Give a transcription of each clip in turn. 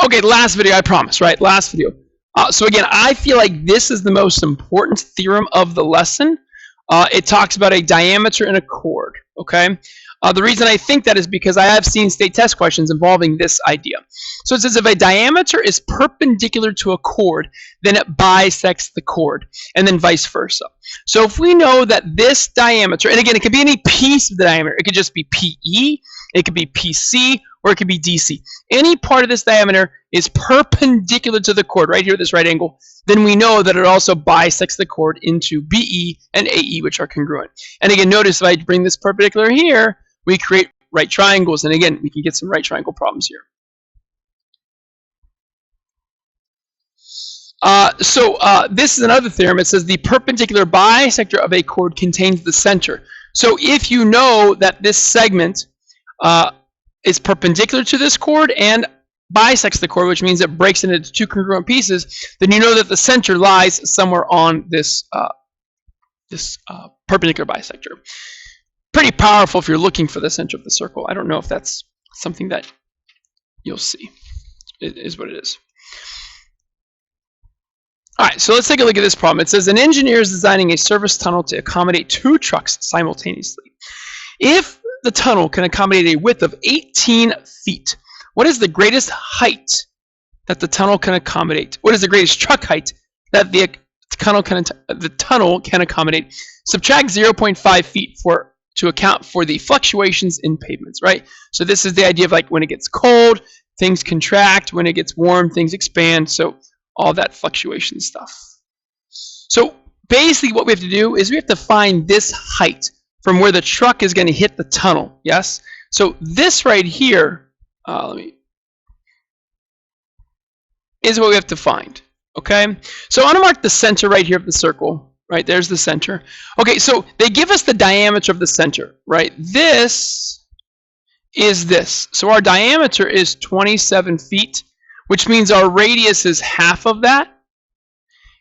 Okay, last video, I promise, right? Last video. So again, I feel like this is the most important theorem of the lesson. It talks about a diameter and a chord, okay? The reason I think that is because I have seen state test questions involving this idea. So it says if a diameter is perpendicular to a chord, then it bisects the chord, and then vice versa. So if we know that this diameter, and again, it could be any piece of the diameter. It could just be PE, it could be PC, or it could be DC. Any part of this diameter is perpendicular to the chord, right here at this right angle, then we know that it also bisects the chord into BE and AE, which are congruent. And again, notice if I bring this perpendicular here, we create right triangles, and again, we can get some right triangle problems here. This is another theorem. It says the perpendicular bisector of a chord contains the center. So if you know that this segment is perpendicular to this chord and bisects the chord, which means it breaks into two congruent pieces, then you know that the center lies somewhere on this perpendicular bisector. Pretty powerful if you're looking for the center of the circle. I don't know if that's something that you'll see. It is what it is. All right, so let's take a look at this problem. It says an engineer is designing a service tunnel to accommodate 2 trucks simultaneously. If the tunnel can accommodate a width of 18 feet, what is the greatest height that the tunnel can accommodate? What is the greatest truck height that the tunnel can accommodate? Subtract 0.5 feet to account for the fluctuations in pavements, right? So this is the idea of like when it gets cold, things contract. When it gets warm, things expand. So all that fluctuation stuff. So basically what we have to do is we have to find this height from where the truck is going to hit the tunnel, yes? So this right here is what we have to find, okay? So I'm going to mark the center right here of the circle. Right, there's the center. Okay, so they give us the diameter of the center, right? This is this. So our diameter is 27 feet, which means our radius is half of that.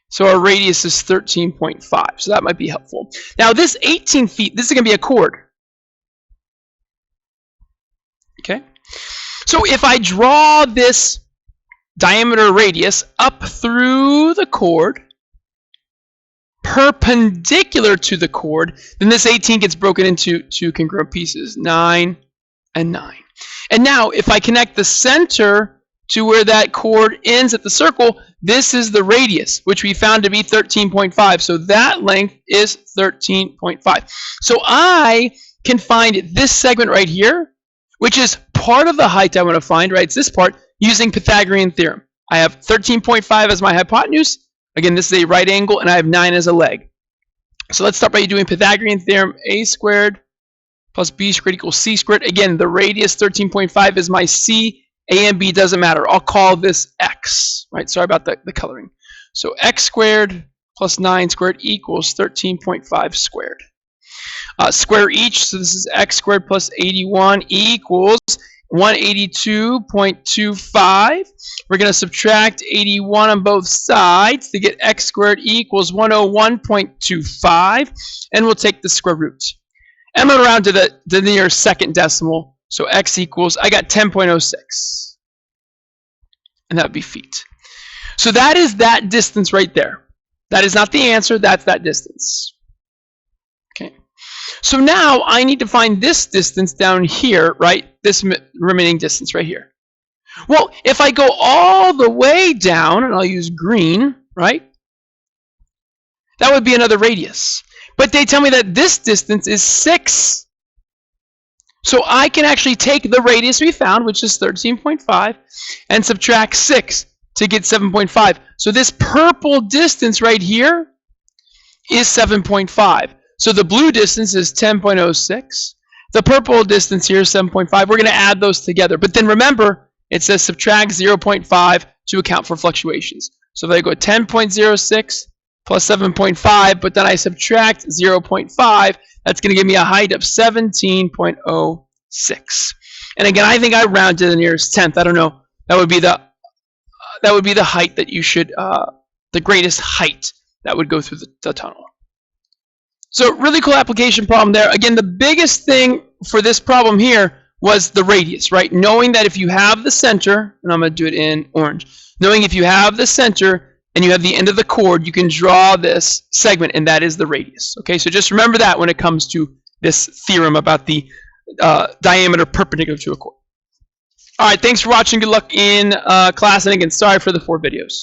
So our radius is 13.5. So that might be helpful. Now this 18 feet, this is going to be a chord. Okay? So if I draw this diameter radius up through the chord, perpendicular to the chord, then this 18 gets broken into 2 congruent pieces, 9 and 9. And now if I connect the center to where that chord ends at the circle, this is the radius, which we found to be 13.5. So that length is 13.5. So I can find this segment right here, which is part of the height I want to find, right? It's this part, using Pythagorean theorem. I have 13.5 as my hypotenuse. Again, this is a right angle, and I have 9 as a leg. So let's start by doing Pythagorean theorem. A squared plus b squared equals c squared. Again, the radius 13.5 is my c. A and b doesn't matter. I'll call this x. Right? Sorry about the coloring. So x squared plus 9 squared equals 13.5 squared. Square each, so this is x squared plus 81 equals 182.25. We're going to subtract 81 on both sides to get x squared equals 101.25, and we'll take the square root. And move around to the near second decimal, so x equals, I got 10.06, and that would be feet. So that is that distance right there. That is not the answer, that's that distance. Okay. So now I need to find this distance down here, right? This remaining distance right here. Well, if I go all the way down, and I'll use green, right? That would be another radius. But they tell me that this distance is 6. So I can actually take the radius we found, which is 13.5, and subtract 6 to get 7.5. So this purple distance right here is 7.5. So the blue distance is 10.06. The purple distance here is 7.5. We're going to add those together. But then remember, it says subtract 0.5 to account for fluctuations. So if I go 10.06 plus 7.5, but then I subtract 0.5, that's going to give me a height of 17.06. And again, I think I round to the nearest tenth. I don't know. That would be the height that you should, the greatest height that would go through the tunnel. So really cool application problem there. Again, the biggest thing for this problem here was the radius, right? Knowing that if you have the center, and I'm going to do it in orange, knowing if you have the center and you have the end of the chord, you can draw this segment, and that is the radius. Okay, so just remember that when it comes to this theorem about the diameter perpendicular to a chord. All right, thanks for watching. Good luck in class, and again, sorry for the 4 videos.